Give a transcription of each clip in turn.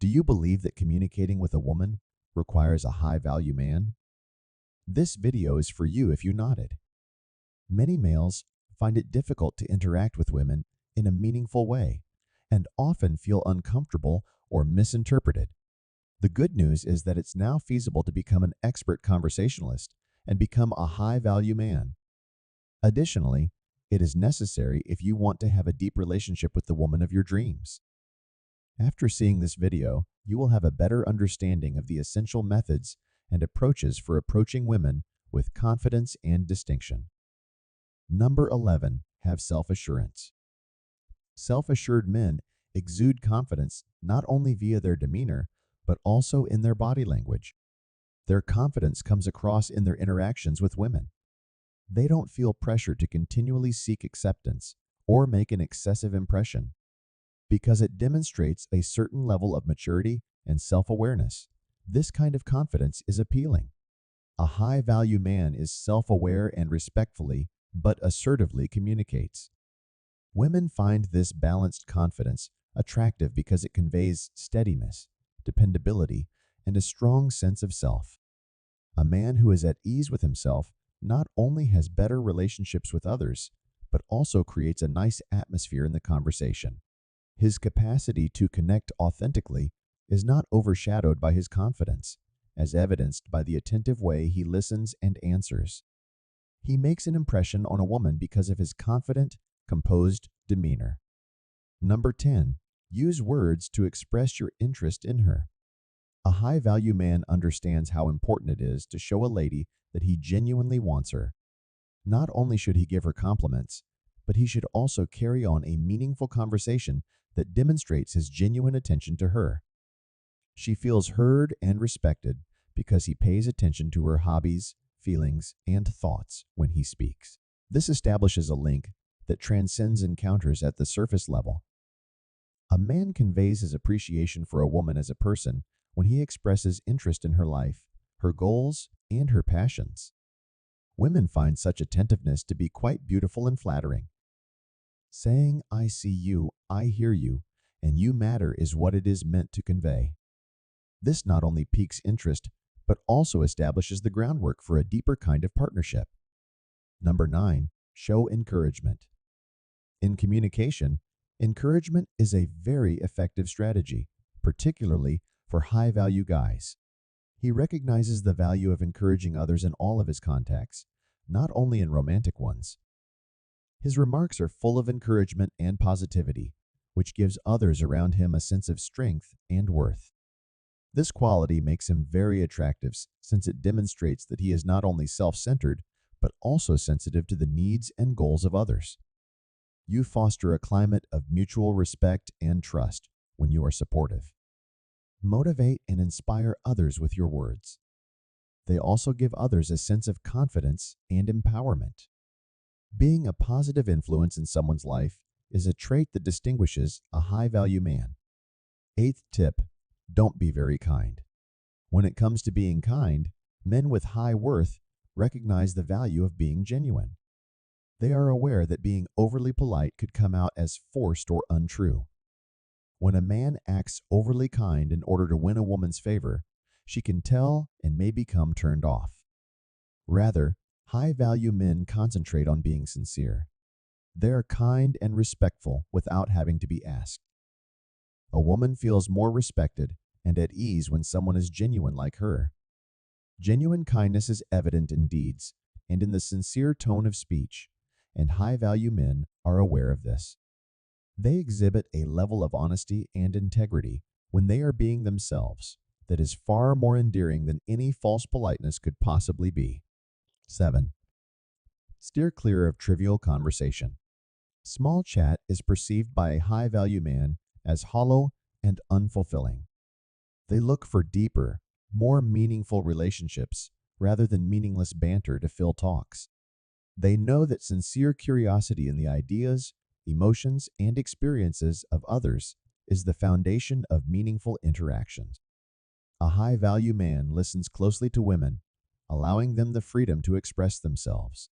Do you believe that communicating with a woman requires a high-value man? This video is for you if you nodded. Many males find it difficult to interact with women in a meaningful way and often feel uncomfortable or misinterpreted. The good news is that it's now feasible to become an expert conversationalist and become a high-value man. Additionally, it is necessary if you want to have a deep relationship with the woman of your dreams. After seeing this video, you will have a better understanding of the essential methods and approaches for approaching women with confidence and distinction. Number 11, have self-assurance. Self-assured men exude confidence not only via their demeanor, but also in their body language. Their confidence comes across in their interactions with women. They don't feel pressure to continually seek acceptance or make an excessive impression, because it demonstrates a certain level of maturity and self-awareness. This kind of confidence is appealing. A high-value man is self-aware and respectfully, but assertively communicates. Women find this balanced confidence attractive because it conveys steadiness, dependability, and a strong sense of self. A man who is at ease with himself not only has better relationships with others, but also creates a nice atmosphere in the conversation. His capacity to connect authentically is not overshadowed by his confidence, as evidenced by the attentive way he listens and answers. He makes an impression on a woman because of his confident, composed demeanor. Number 10, use words to express your interest in her. A high-value man understands how important it is to show a lady that he genuinely wants her. Not only should he give her compliments, but he should also carry on a meaningful conversation that demonstrates his genuine attention to her. She feels heard and respected because he pays attention to her hobbies, feelings, and thoughts when he speaks. This establishes a link that transcends encounters at the surface level. A man conveys his appreciation for a woman as a person when he expresses interest in her life, her goals, and her passions. Women find such attentiveness to be quite beautiful and flattering. Saying, "I see you, I hear you, and you matter" is what it is meant to convey. This not only piques interest, but also establishes the groundwork for a deeper kind of partnership. Number 9, show encouragement. In communication, encouragement is a very effective strategy, particularly for high-value guys. He recognizes the value of encouraging others in all of his contacts, not only in romantic ones. His remarks are full of encouragement and positivity, which gives others around him a sense of strength and worth. This quality makes him very attractive since it demonstrates that he is not only self-centered, but also sensitive to the needs and goals of others. You foster a climate of mutual respect and trust when you are supportive. Motivate and inspire others with your words. They also give others a sense of confidence and empowerment. Being a positive influence in someone's life is a trait that distinguishes a high-value man. 8th tip, don't be very kind. When it comes to being kind, men with high worth recognize the value of being genuine. They are aware that being overly polite could come out as forced or untrue. When a man acts overly kind in order to win a woman's favor, she can tell and may become turned off. Rather, high-value men concentrate on being sincere. They are kind and respectful without having to be asked. A woman feels more respected and at ease when someone is genuine like her. Genuine kindness is evident in deeds and in the sincere tone of speech, and high-value men are aware of this. They exhibit a level of honesty and integrity when they are being themselves that is far more endearing than any false politeness could possibly be. 7. Steer clear of trivial conversation. Small chat is perceived by a high-value man as hollow and unfulfilling. They look for deeper, more meaningful relationships rather than meaningless banter to fill talks. They know that sincere curiosity in the ideas, emotions, and experiences of others is the foundation of meaningful interactions. A high-value man listens closely to women, allowing them the freedom to express themselves.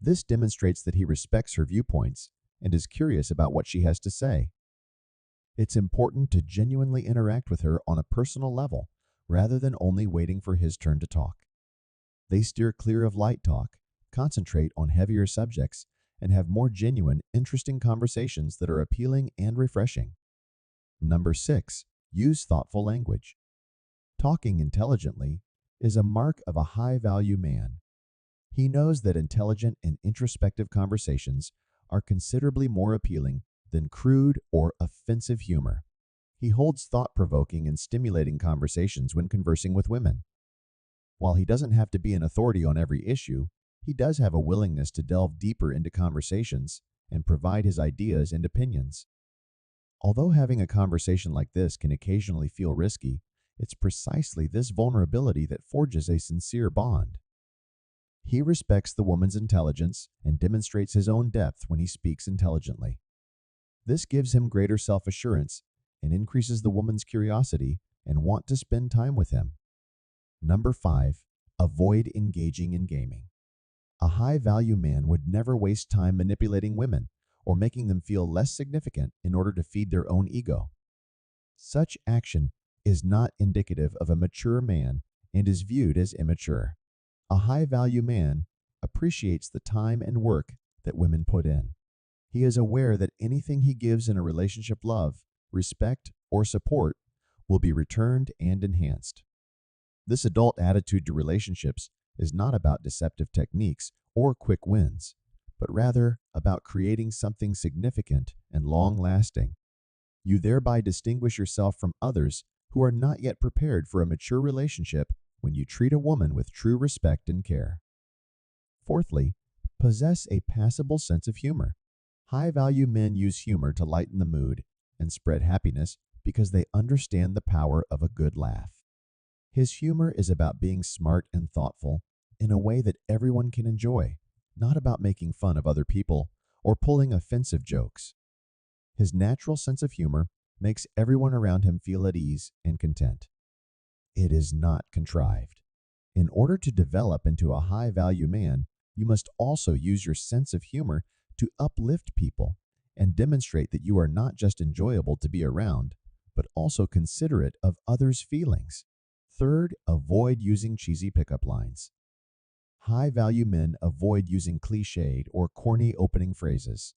This demonstrates that he respects her viewpoints and is curious about what she has to say. It's important to genuinely interact with her on a personal level rather than only waiting for his turn to talk. They steer clear of light talk, concentrate on heavier subjects, and have more genuine, interesting conversations that are appealing and refreshing. Number 6, use thoughtful language. Talking intelligently is a mark of a high value man. He knows that intelligent and introspective conversations are considerably more appealing than crude or offensive humor. He holds thought provoking and stimulating conversations when conversing with women. While he doesn't have to be an authority on every issue, he does have a willingness to delve deeper into conversations and provide his ideas and opinions. Although having a conversation like this can occasionally feel risky, it's precisely this vulnerability that forges a sincere bond. He respects the woman's intelligence and demonstrates his own depth when he speaks intelligently. This gives him greater self-assurance and increases the woman's curiosity and want to spend time with him. Number 5, avoid engaging in gaming. A high-value man would never waste time manipulating women or making them feel less significant in order to feed their own ego. Such action is not indicative of a mature man and is viewed as immature. A high-value man appreciates the time and work that women put in. He is aware that anything he gives in a relationship, love, respect, or support, will be returned and enhanced. This adult attitude to relationships is not about deceptive techniques or quick wins, but rather about creating something significant and long-lasting. You thereby distinguish yourself from others who are not yet prepared for a mature relationship when you treat a woman with true respect and care. Fourthly, possess a passable sense of humor. High-value men use humor to lighten the mood and spread happiness because they understand the power of a good laugh. His humor is about being smart and thoughtful in a way that everyone can enjoy, not about making fun of other people or pulling offensive jokes. His natural sense of humor makes everyone around him feel at ease and content. It is not contrived. In order to develop into a high-value man, you must also use your sense of humor to uplift people and demonstrate that you are not just enjoyable to be around, but also considerate of others' feelings. Third, avoid using cheesy pickup lines. High-value men avoid using cliched or corny opening phrases.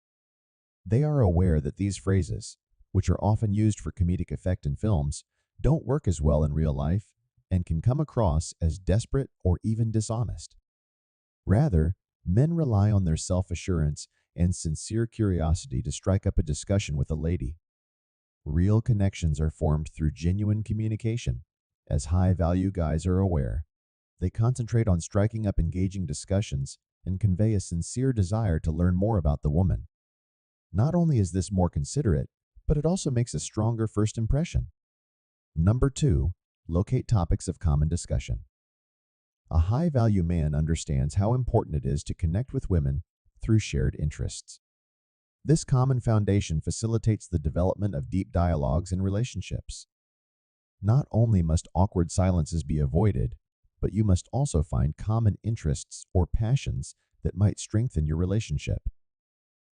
They are aware that these phrases, which are often used for comedic effect in films, don't work as well in real life and can come across as desperate or even dishonest. Rather, men rely on their self-assurance and sincere curiosity to strike up a discussion with a lady. Real connections are formed through genuine communication, as high-value guys are aware. They concentrate on striking up engaging discussions and convey a sincere desire to learn more about the woman. Not only is this more considerate, but it also makes a stronger first impression. Number 2, locate topics of common discussion. A high-value man understands how important it is to connect with women through shared interests. This common foundation facilitates the development of deep dialogues in relationships. Not only must awkward silences be avoided, but you must also find common interests or passions that might strengthen your relationship.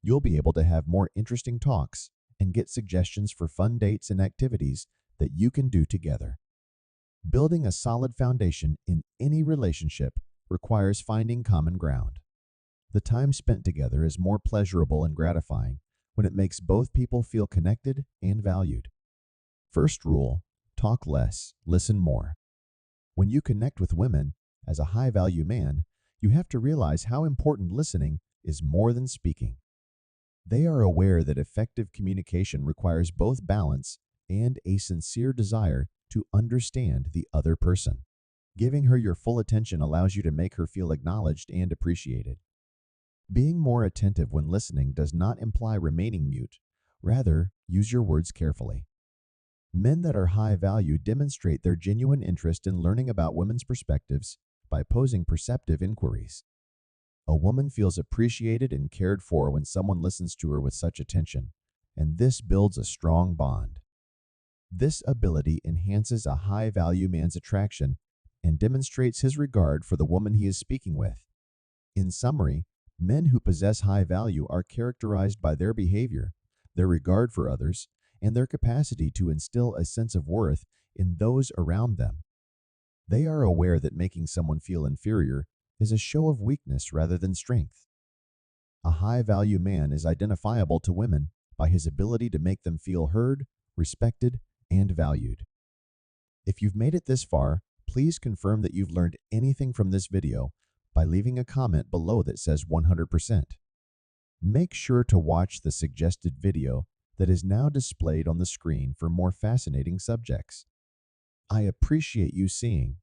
You'll be able to have more interesting talks and get suggestions for fun dates and activities that you can do together. Building a solid foundation in any relationship requires finding common ground. The time spent together is more pleasurable and gratifying when it makes both people feel connected and valued. First rule, talk less, listen more. When you connect with women, as a high-value man, you have to realize how important listening is more than speaking. They are aware that effective communication requires both balance and a sincere desire to understand the other person. Giving her your full attention allows you to make her feel acknowledged and appreciated. Being more attentive when listening does not imply remaining mute. Rather, use your words carefully. Men that are high value demonstrate their genuine interest in learning about women's perspectives by posing perceptive inquiries. A woman feels appreciated and cared for when someone listens to her with such attention, and this builds a strong bond. This ability enhances a high-value man's attraction and demonstrates his regard for the woman he is speaking with. In summary, men who possess high value are characterized by their behavior, their regard for others, and their capacity to instill a sense of worth in those around them. They are aware that making someone feel inferior is a show of weakness rather than strength. A high value man is identifiable to women by his ability to make them feel heard, respected, and valued. If you've made it this far, please confirm that you've learned anything from this video by leaving a comment below that says 100%. Make sure to watch the suggested video that is now displayed on the screen for more fascinating subjects. I appreciate you seeing